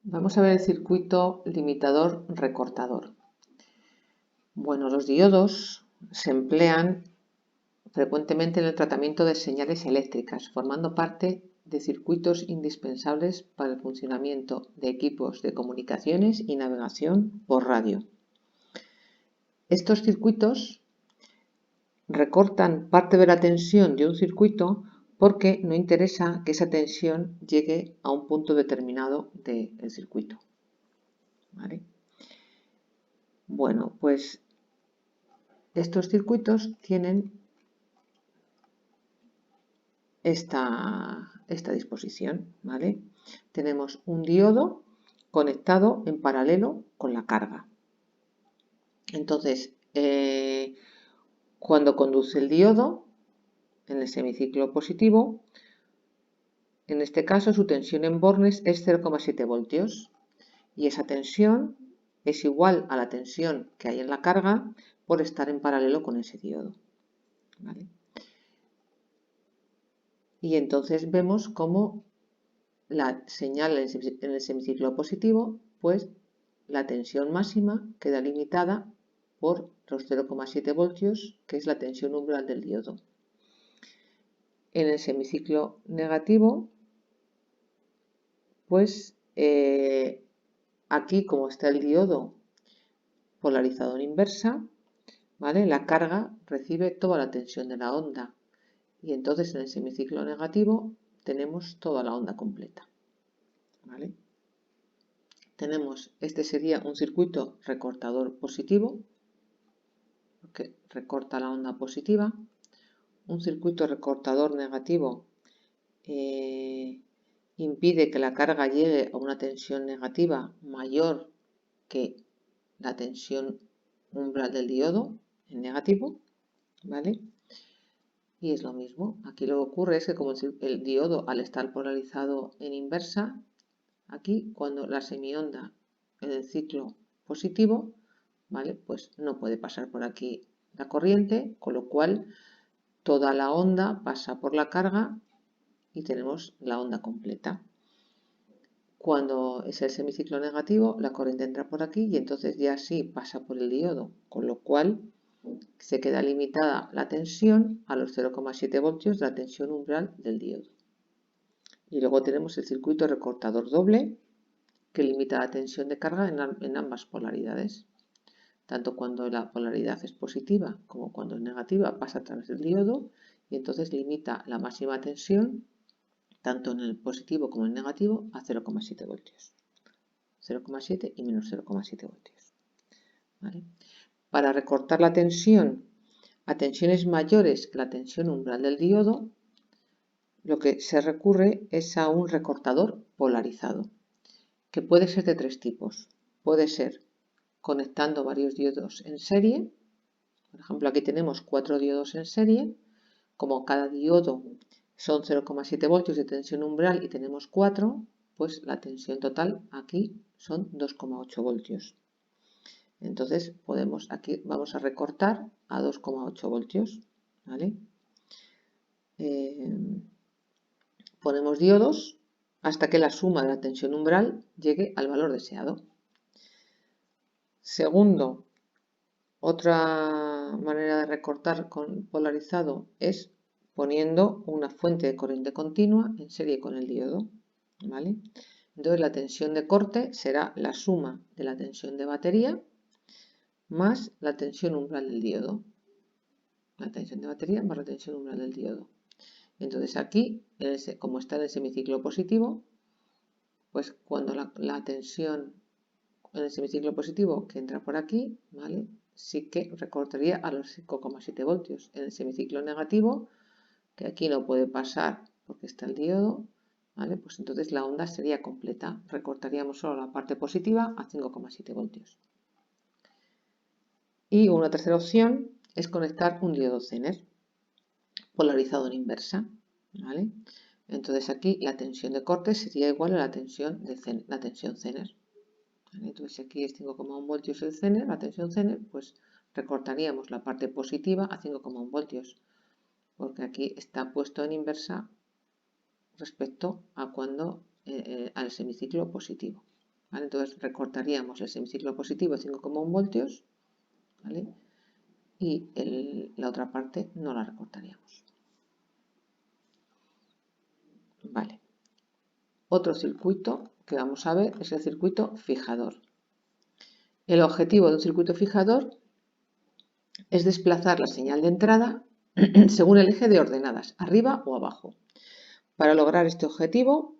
Vamos a ver el circuito limitador recortador. Bueno, los diodos se emplean frecuentemente en el tratamiento de señales eléctricas, formando parte de circuitos indispensables para el funcionamiento de equipos de comunicaciones y navegación por radio. Estos circuitos recortan parte de la tensión de un circuito porque no interesa que esa tensión llegue a un punto determinado del circuito. ¿Vale? Bueno, pues estos circuitos tienen esta disposición, ¿vale? Tenemos un diodo conectado en paralelo con la carga. Entonces, cuando conduce el diodo en el semiciclo positivo, en este caso su tensión en bornes es 0,7 voltios y esa tensión es igual a la tensión que hay en la carga por estar en paralelo con ese diodo, ¿vale? Y entonces vemos cómo la señal en el semiciclo positivo, pues la tensión máxima queda limitada por los 0,7 voltios, que es la tensión umbral del diodo. En el semiciclo negativo, pues aquí como está el diodo polarizado en inversa, ¿vale? La carga recibe toda la tensión de la onda y entonces en el semiciclo negativo tenemos toda la onda completa, ¿vale? Este sería un circuito recortador positivo, porque recorta la onda positiva. Un circuito recortador negativo impide que la carga llegue a una tensión negativa mayor que la tensión umbral del diodo en negativo, ¿vale? Y es lo mismo. Aquí lo que ocurre es que como el diodo al estar polarizado en inversa, aquí cuando la semionda en el ciclo positivo, ¿vale? Pues no puede pasar por aquí la corriente, con lo cual toda la onda pasa por la carga y tenemos la onda completa. Cuando es el semiciclo negativo, la corriente entra por aquí y entonces ya sí pasa por el diodo, con lo cual se queda limitada la tensión a los 0,7 voltios de la tensión umbral del diodo. Y luego tenemos el circuito recortador doble, que limita la tensión de carga en ambas polaridades. Tanto cuando la polaridad es positiva como cuando es negativa pasa a través del diodo y entonces limita la máxima tensión tanto en el positivo como en el negativo a 0,7 voltios. 0,7 y menos 0,7 voltios. ¿Vale? Para recortar la tensión a tensiones mayores que la tensión umbral del diodo, lo que se recurre es a un recortador polarizado, que puede ser de tres tipos. Puede ser conectando varios diodos en serie. Por ejemplo, aquí tenemos 4 diodos en serie. Como cada diodo son 0,7 voltios de tensión umbral y tenemos 4, pues la tensión total aquí son 2,8 voltios. Entonces aquí vamos a recortar a 2,8 voltios, ¿vale? Ponemos diodos hasta que la suma de la tensión umbral llegue al valor deseado. Segundo, otra manera de recortar con polarizado es poniendo una fuente de corriente continua en serie con el diodo, ¿vale? Entonces la tensión de corte será la suma de la tensión de batería más la tensión umbral del diodo. La tensión de batería más la tensión umbral del diodo. Entonces aquí, como está en el semiciclo positivo, pues cuando la tensión en el semiciclo positivo que entra por aquí, ¿vale? Sí que recortaría a los 5,7 voltios. En el semiciclo negativo, que aquí no puede pasar porque está el diodo, ¿vale? Pues entonces la onda sería completa. Recortaríamos solo la parte positiva a 5,7 voltios. Y una tercera opción es conectar un diodo Zener polarizado en inversa, ¿vale? Entonces aquí la tensión de corte sería igual a la tensión Zener. Entonces si aquí es 5,1 voltios el Zener, la tensión Zener, pues recortaríamos la parte positiva a 5,1 voltios, porque aquí está puesto en inversa respecto a cuando al semiciclo positivo. ¿vale? Entonces recortaríamos el semiciclo positivo 5,1 voltios, ¿vale? Y la otra parte no la recortaríamos. Vale. Otro circuito que vamos a ver es el circuito fijador. El objetivo de un circuito fijador es desplazar la señal de entrada según el eje de ordenadas, arriba o abajo. Para lograr este objetivo,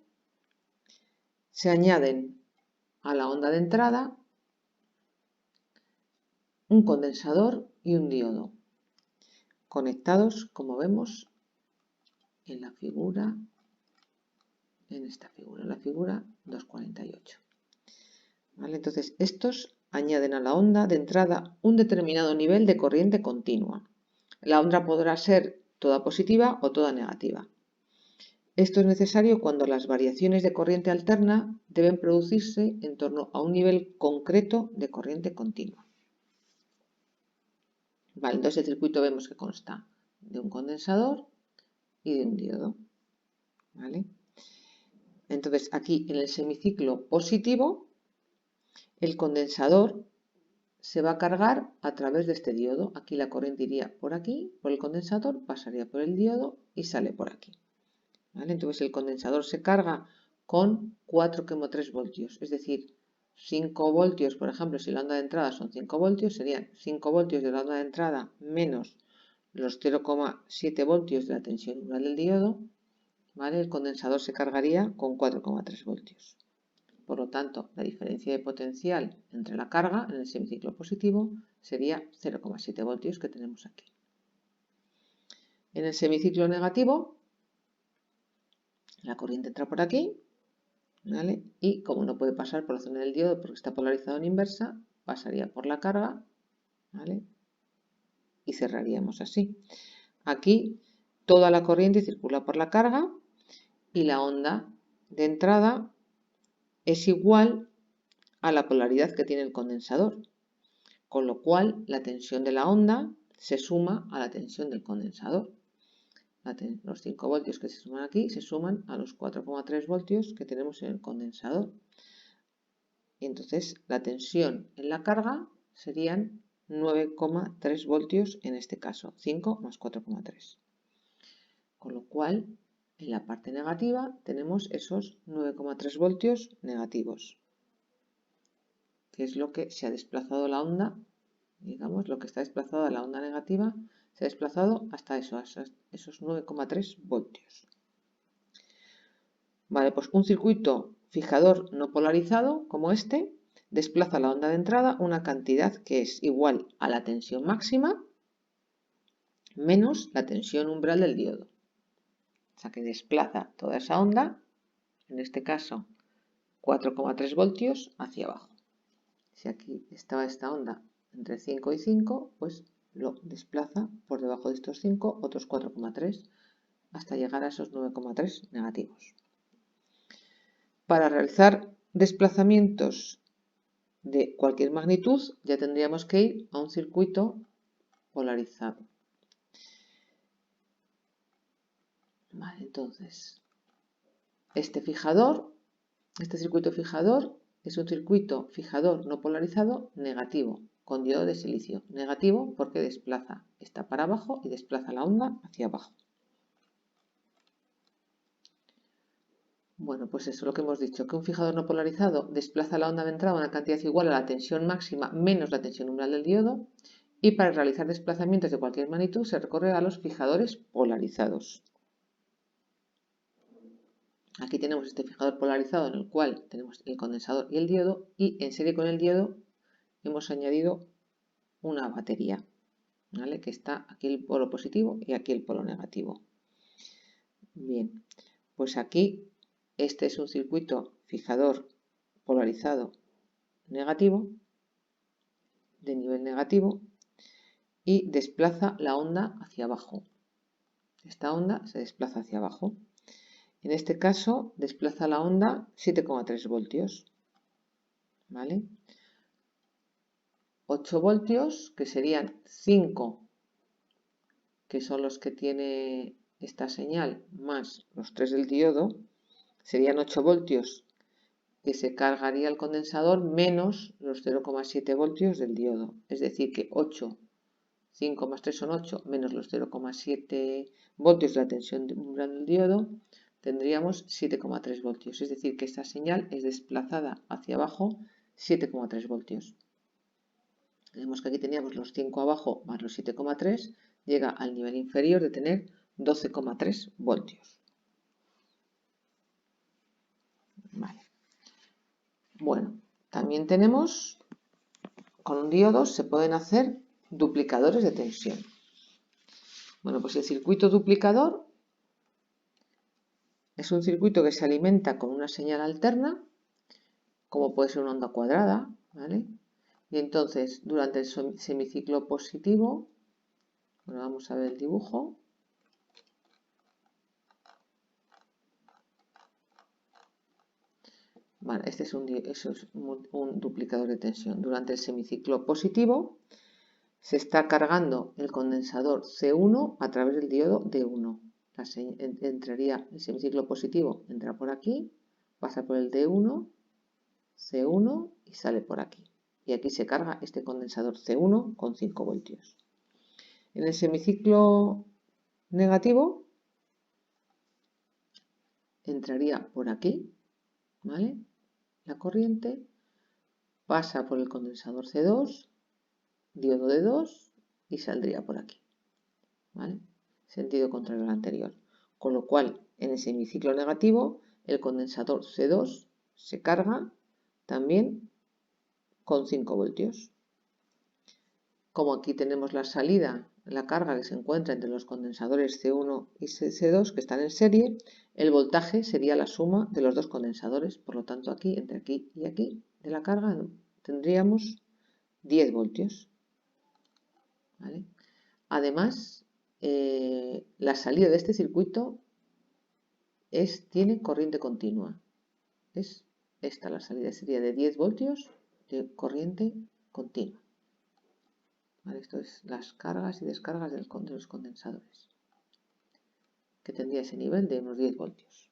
se añaden a la onda de entrada un condensador y un diodo, conectados, como vemos, en la figura, en la figura 248. ¿Vale? Entonces, estos añaden a la onda de entrada un determinado nivel de corriente continua. La onda podrá ser toda positiva o toda negativa. Esto es necesario cuando las variaciones de corriente alterna deben producirse en torno a un nivel concreto de corriente continua. Vale, entonces el circuito vemos que consta de un condensador y de un diodo. ¿Vale? Entonces aquí en el semiciclo positivo, el condensador se va a cargar a través de este diodo. Aquí la corriente iría por aquí, por el condensador, pasaría por el diodo y sale por aquí. ¿Vale? Entonces el condensador se carga con 4,3 voltios, es decir, 5 voltios, por ejemplo, si la onda de entrada son 5 voltios, serían 5 voltios de la onda de entrada menos los 0,7 voltios de la tensión umbral del diodo, ¿vale? El condensador se cargaría con 4,3 voltios. Por lo tanto, la diferencia de potencial entre la carga en el semiciclo positivo sería 0,7 voltios que tenemos aquí. En el semiciclo negativo, la corriente entra por aquí, ¿vale? Y como no puede pasar por la zona del diodo porque está polarizado en inversa, pasaría por la carga, ¿vale? Y cerraríamos así. Aquí toda la corriente circula por la carga y la onda de entrada es igual a la polaridad que tiene el condensador, con lo cual la tensión de la onda se suma a la tensión del condensador. Los 5 voltios que se suman aquí se suman a los 4,3 voltios que tenemos en el condensador. Y entonces la tensión en la carga serían 9,3 voltios en este caso, 5 más 4,3. Con lo cual, en la parte negativa tenemos esos 9,3 voltios negativos, que es lo que se ha desplazado la onda, digamos, lo que está desplazado a la onda negativa, se ha desplazado hasta esos 9,3 voltios. Vale, pues un circuito fijador no polarizado, como este, desplaza la onda de entrada una cantidad que es igual a la tensión máxima menos la tensión umbral del diodo. O sea que desplaza toda esa onda, en este caso 4,3 voltios, hacia abajo. Si aquí estaba esta onda entre 5 y 5, pues lo desplaza por debajo de estos 5, otros 4,3, hasta llegar a esos 9,3 negativos. Para realizar desplazamientos de cualquier magnitud, ya tendríamos que ir a un circuito polarizado. Vale, entonces, este circuito fijador es un circuito fijador no polarizado negativo, con diodo de silicio. Negativo porque desplaza esta para abajo y desplaza la onda hacia abajo. Bueno, pues eso es lo que hemos dicho, que un fijador no polarizado desplaza la onda de entrada a una cantidad igual a la tensión máxima menos la tensión umbral del diodo, y para realizar desplazamientos de cualquier magnitud se recurre a los fijadores polarizados. Aquí tenemos este fijador polarizado en el cual tenemos el condensador y el diodo, y en serie con el diodo hemos añadido una batería, ¿vale? Que está aquí el polo positivo y aquí el polo negativo. Bien, pues aquí este es un circuito fijador polarizado negativo, de nivel negativo, y desplaza la onda hacia abajo. Esta onda se desplaza hacia abajo. En este caso desplaza la onda 7,3 voltios, ¿vale? 8 voltios, que serían 5, que son los que tiene esta señal, más los 3 del diodo, serían 8 voltios que se cargaría el condensador menos los 0,7 voltios del diodo. Es decir, que 5 más 3 son 8, menos los 0,7 voltios de la tensión umbral del diodo, tendríamos 7,3 voltios. Es decir, que esta señal es desplazada hacia abajo 7,3 voltios. Tenemos que aquí teníamos los 5 abajo más los 7,3, llega al nivel inferior de tener 12,3 voltios. Vale. Bueno, también tenemos, con un diodo se pueden hacer duplicadores de tensión. Bueno, pues el circuito duplicador es un circuito que se alimenta con una señal alterna, como puede ser una onda cuadrada, ¿vale? Y entonces, durante el semiciclo positivo, bueno, vamos a ver el dibujo. Bueno, este es un duplicador de tensión. Durante el semiciclo positivo se está cargando el condensador C1 a través del diodo D1. Entraría el semiciclo positivo, entra por aquí, pasa por el D1, C1 y sale por aquí. Y aquí se carga este condensador C1 con 5 voltios. En el semiciclo negativo entraría por aquí, ¿vale? La corriente pasa por el condensador C2, diodo de 2 y saldría por aquí, ¿vale? Sentido contrario al anterior. Con lo cual, en el semiciclo negativo, el condensador C2 se carga también con 5 voltios. Como aquí tenemos la salida, la carga que se encuentra entre los condensadores C1 y C2 que están en serie, el voltaje sería la suma de los dos condensadores. Por lo tanto, aquí, entre aquí y aquí, de la carga, tendríamos 10 voltios. ¿Vale? Además, la salida de este circuito tiene corriente continua. Es esta la salida, sería de 10 voltios de corriente continua. ¿Vale? Esto es las cargas y descargas de los condensadores, que tendría ese nivel de unos 10 voltios.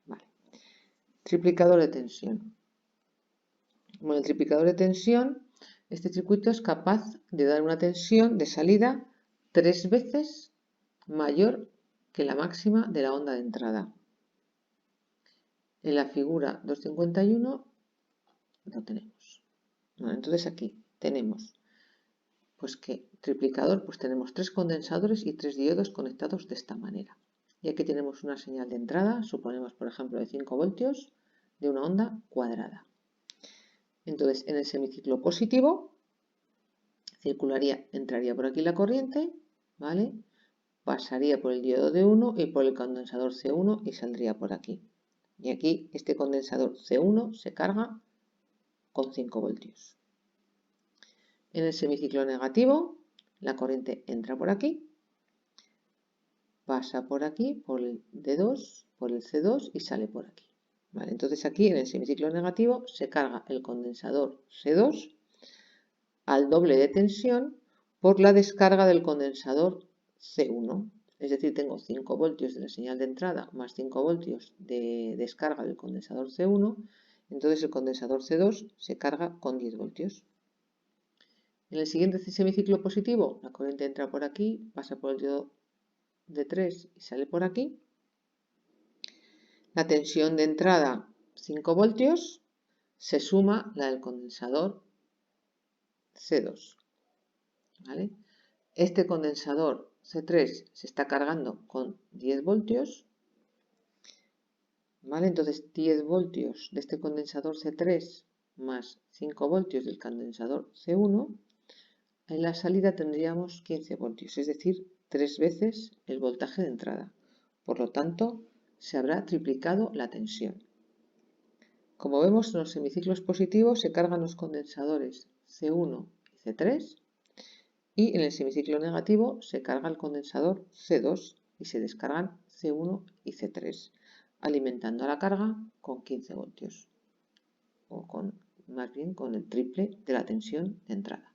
Vale. Triplicador de tensión. Bueno, el triplicador de tensión, este circuito es capaz de dar una tensión de salida 3 veces mayor que la máxima de la onda de entrada. En la figura 251 lo tenemos. Bueno, entonces aquí tenemos pues que triplicador, pues tenemos 3 condensadores y 3 diodos conectados de esta manera. Y aquí tenemos una señal de entrada, suponemos por ejemplo de 5 voltios, de una onda cuadrada. Entonces en el semiciclo positivo entraría por aquí la corriente, ¿vale? Pasaría por el diodo D1 y por el condensador C1 y saldría por aquí. Y aquí este condensador C1 se carga con 5 voltios. En el semiciclo negativo, la corriente entra por aquí, pasa por aquí, por el D2, por el C2 y sale por aquí. ¿Vale? Entonces aquí en el semiciclo negativo se carga el condensador C2 al doble de tensión por la descarga del condensador C1. Es decir, tengo 5 voltios de la señal de entrada más 5 voltios de descarga del condensador C1. Entonces el condensador C2 se carga con 10 voltios. En el siguiente semiciclo positivo, la corriente entra por aquí, pasa por el diodo de 3 y sale por aquí. La tensión de entrada 5 voltios se suma la del condensador C2. ¿Vale? Este condensador C3 se está cargando con 10 voltios. ¿Vale? Entonces 10 voltios de este condensador C3 más 5 voltios del condensador C1. En la salida tendríamos 15 voltios, es decir, 3 veces el voltaje de entrada. Por lo tanto, se habrá triplicado la tensión. Como vemos, en los semiciclos positivos se cargan los condensadores C1 y C3 y en el semiciclo negativo se carga el condensador C2 y se descargan C1 y C3, alimentando a la carga con 15 voltios o más bien con el triple de la tensión de entrada.